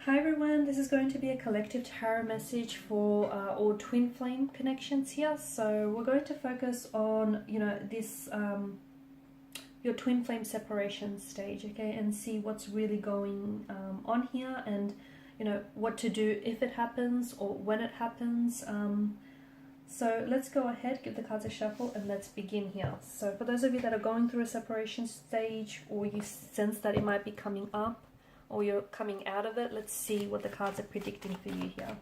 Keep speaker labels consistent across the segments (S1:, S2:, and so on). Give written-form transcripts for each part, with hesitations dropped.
S1: Hi everyone, this is going to be a collective tarot message for all twin flame connections here. So we're going to focus on, this your twin flame separation stage, okay, and see what's really going on here, and what to do if it happens or when it happens. So let's go ahead, give the cards a shuffle, and let's begin here. So for those of you that are going through a separation stage, or you sense that it might be coming up, or you're coming out of it, let's see what the cards are predicting for you here.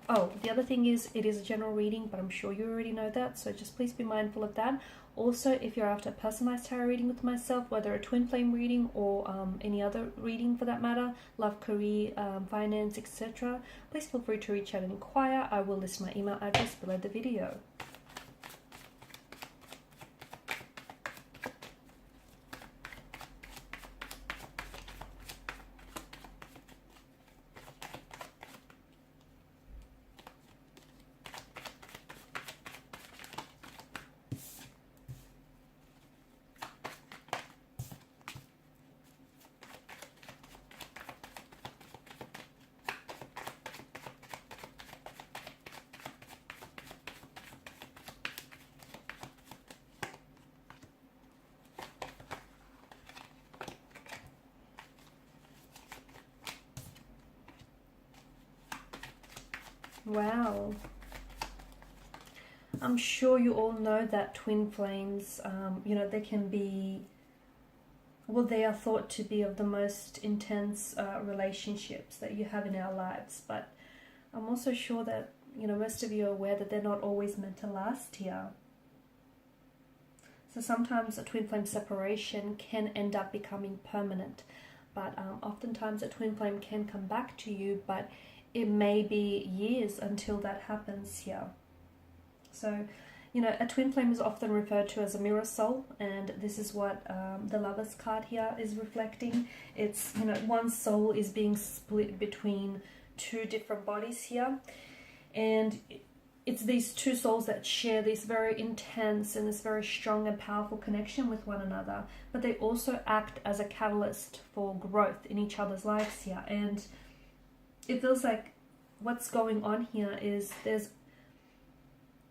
S1: Oh, the other thing is, it is a general reading, but I'm sure you already know that, so just please be mindful of that. Also, if you're after a personalized tarot reading with myself, whether a twin flame reading or any other reading for that matter, love, career, finance, etc., please feel free to reach out and inquire. I will list my email address below the video. Wow. I'm sure you all know that twin flames, they can be, well, they are thought to be of the most intense relationships that you have in our lives. But I'm also sure that, most of you are aware that they're not always meant to last here. So sometimes a twin flame separation can end up becoming permanent. But oftentimes a twin flame can come back to you, but it may be years until that happens here. So, a twin flame is often referred to as a mirror soul, and this is what the Lovers card here is reflecting. It's, one soul is being split between two different bodies here, and it's these two souls that share this very intense and this very strong and powerful connection with one another, but they also act as a catalyst for growth in each other's lives here. And it feels like what's going on here is there's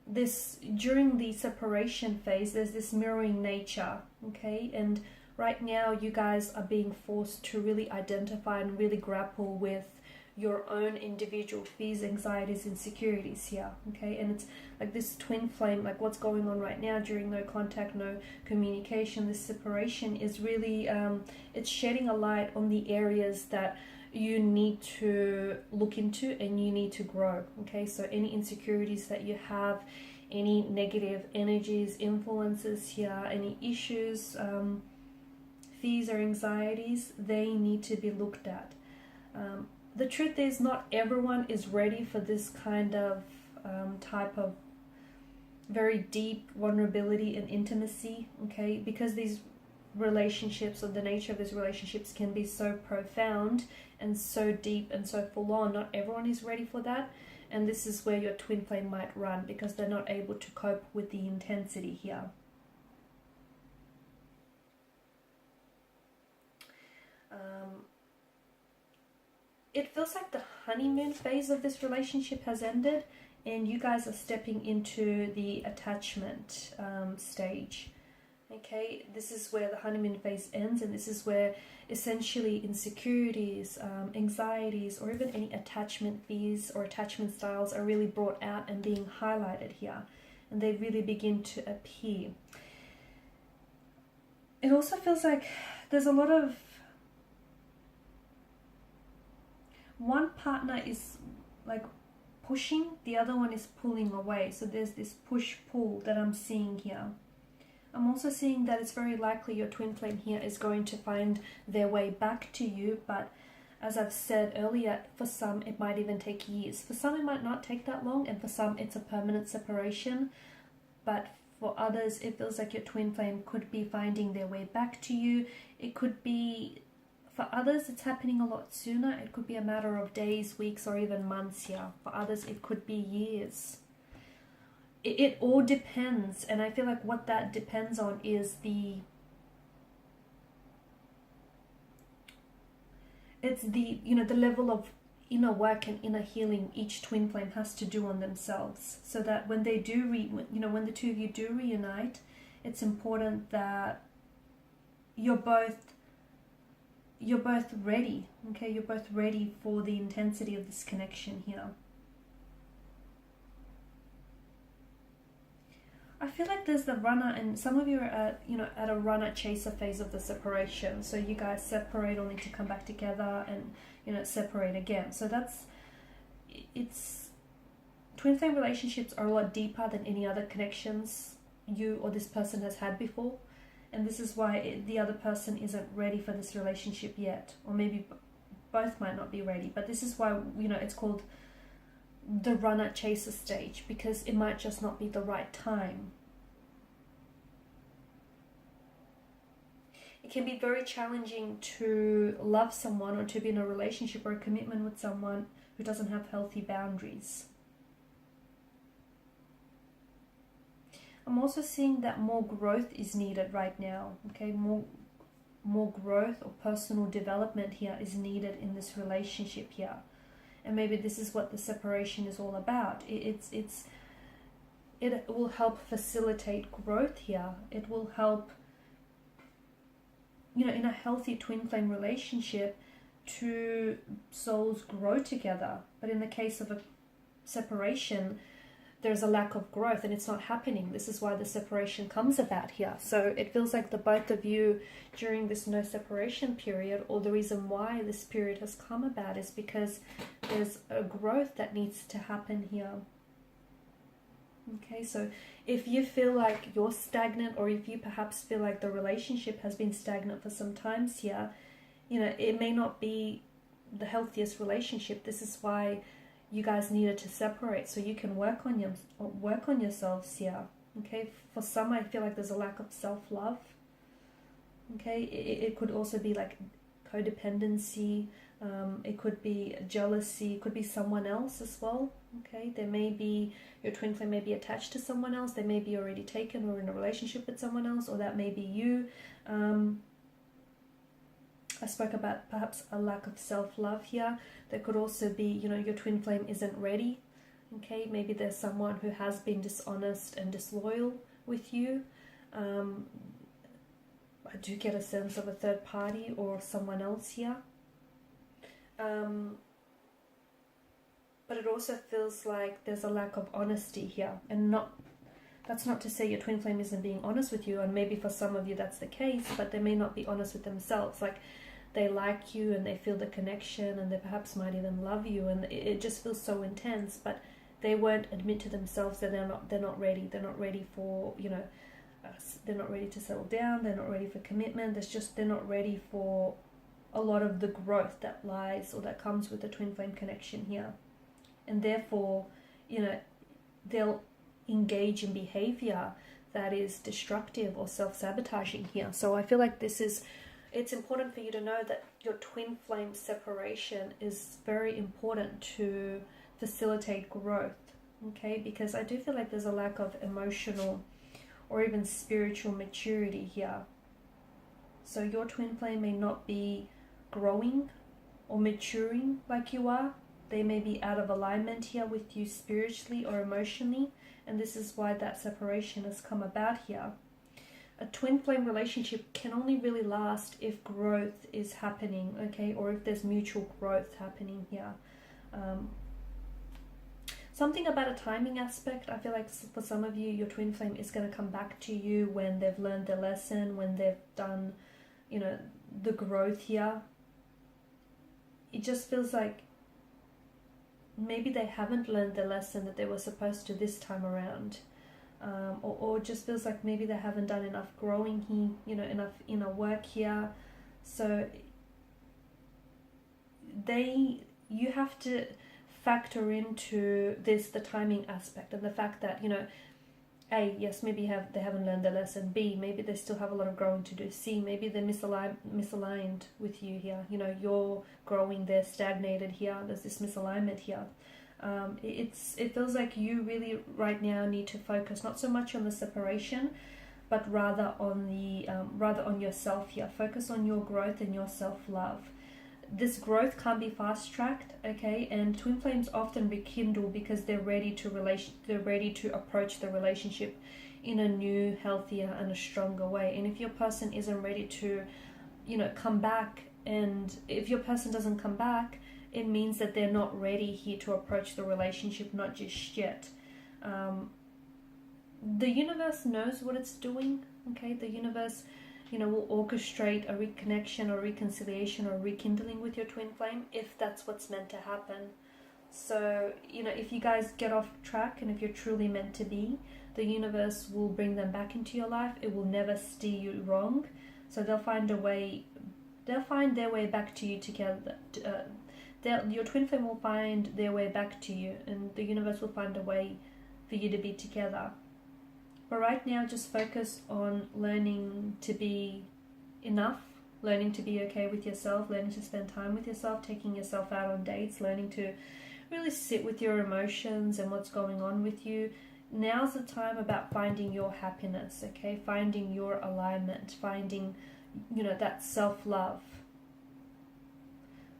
S1: this, during the separation phase, there's this mirroring nature, okay? And right now you guys are being forced to really identify and really grapple with your own individual fears, anxieties, insecurities here, okay? And it's like this twin flame, like what's going on right now during no contact, no communication, this separation is really, it's shedding a light on the areas that you need to look into and you need to grow, okay? So any insecurities that you have, any negative energies, influences here, any issues, fears or anxieties, they need to be looked at. The truth is, not everyone is ready for this kind of type of very deep vulnerability and intimacy, okay? Because these relationships, or the nature of these relationships, can be so profound and so deep and so full on. Not everyone is ready for that, and this is where your twin flame might run, because they're not able to cope with the intensity here. It feels like the honeymoon phase of this relationship has ended, and you guys are stepping into the attachment stage. Okay, this is where the honeymoon phase ends, and this is where essentially insecurities, anxieties, or even any attachment fears or attachment styles are really brought out and being highlighted here, and they really begin to appear. It also feels like there's a lot of, one partner is like pushing, the other one is pulling away. So there's this push-pull that I'm seeing here. I'm also seeing that it's very likely your twin flame here is going to find their way back to you, but as I've said earlier, for some it might even take years. For some it might not take that long, and for some it's a permanent separation. But for others, it feels like your twin flame could be finding their way back to you. It could be, for others, it's happening a lot sooner. It could be a matter of days, weeks, or even months here. For others, it could be years. It all depends, and I feel like what that depends on is the it's the, the level of inner work and inner healing each twin flame has to do on themselves, so that when they do when the two of you do reunite, it's important that you're both ready. Okay, you're both ready for the intensity of this connection here. I feel like there's the runner, and some of you are at a runner chaser phase of the separation. So you guys separate only to come back together, and separate again. So it's twin flame relationships are a lot deeper than any other connections you or this person has had before, and this is why the other person isn't ready for this relationship yet, or maybe both might not be ready. But this is why it's called the runner chaser stage, because it might just not be the right time. It can be very challenging to love someone or to be in a relationship or a commitment with someone who doesn't have healthy boundaries. I'm also seeing that more growth is needed right now. Okay, more growth or personal development here is needed in this relationship here. And maybe this is what the separation is all about. It will help facilitate growth here. It will help, in a healthy twin flame relationship, two souls grow together. But in the case of a separation, there's a lack of growth and it's not happening. This is why the separation comes about here. So it feels like the both of you during this no separation period, or the reason why this period has come about, is because there's a growth that needs to happen here. Okay, so if you feel like you're stagnant, or if you perhaps feel like the relationship has been stagnant for some times here, it may not be the healthiest relationship. This is why you guys needed to separate, so you can work on yourselves here. Okay, for some, I feel like there's a lack of self-love. Okay, it could also be like codependency. It could be jealousy. It could be someone else as well. Okay, there may be, your twin flame may be attached to someone else. They may be already taken or in a relationship with someone else, or that may be you. I spoke about perhaps a lack of self-love here. There could also be, your twin flame isn't ready. Okay, maybe there's someone who has been dishonest and disloyal with you. I do get a sense of a third party or someone else here. But it also feels like there's a lack of honesty here. And that's not to say your twin flame isn't being honest with you, and maybe for some of you that's the case, but they may not be honest with themselves. Like, they like you and they feel the connection, and they perhaps might even love you, and it just feels so intense, but they won't admit to themselves that they're not ready. They're not ready for, they're not ready to settle down. They're not ready for commitment. They're not ready for a lot of the growth that lies or that comes with the twin flame connection here. And therefore, they'll engage in behavior that is destructive or self-sabotaging here. So I feel like it's important for you to know that your twin flame separation is very important to facilitate growth, okay? Because I do feel like there's a lack of emotional or even spiritual maturity here. So your twin flame may not be growing or maturing like you are. They may be out of alignment here with you spiritually or emotionally, and this is why that separation has come about here. A twin flame relationship can only really last if growth is happening, okay, or if there's mutual growth happening here. Something about a timing aspect. I feel like for some of you, your twin flame is going to come back to you when they've learned their lesson, when they've done, the growth here. It just feels like maybe they haven't learned the lesson that they were supposed to this time around. Or just feels like maybe they haven't done enough growing here, enough inner work here. So you have to factor into this, the timing aspect, and the fact that, A, yes, maybe they haven't learned their lesson. B, maybe they still have a lot of growing to do. C, maybe they're misaligned with you here. You're growing, they're stagnated here. There's this misalignment here. It feels like you really right now need to focus not so much on the separation, but rather on yourself here. Focus on your growth and your self-love. this growth can't be fast-tracked, okay? And twin flames often rekindle because they're ready to approach the relationship in a new, healthier, and a stronger way. And if your person isn't ready to, come back, and if your person doesn't come back, it means that they're not ready here to approach the relationship, not just yet. The universe knows what it's doing, okay? The universe, will orchestrate a reconnection or reconciliation or rekindling with your twin flame if that's what's meant to happen. So, if you guys get off track and if you're truly meant to be, the universe will bring them back into your life. It will never steer you wrong. So they'll find their way back to you together. Your twin flame will find their way back to you, and the universe will find a way for you to be together. But right now, just focus on learning to be enough, learning to be okay with yourself, learning to spend time with yourself, taking yourself out on dates, learning to really sit with your emotions and what's going on with you. Now's the time about finding your happiness, okay? Finding your alignment, finding, that self-love.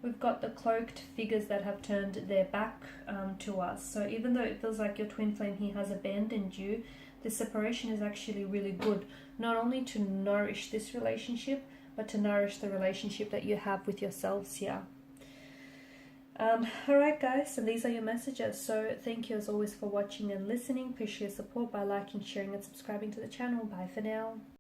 S1: We've got the cloaked figures that have turned their back to us. So even though it feels like your twin flame here has abandoned you, the separation is actually really good, not only to nourish this relationship, but to nourish the relationship that you have with yourselves here. Alright guys, and these are your messages. So thank you as always for watching and listening. Appreciate your support by liking, sharing and subscribing to the channel. Bye for now.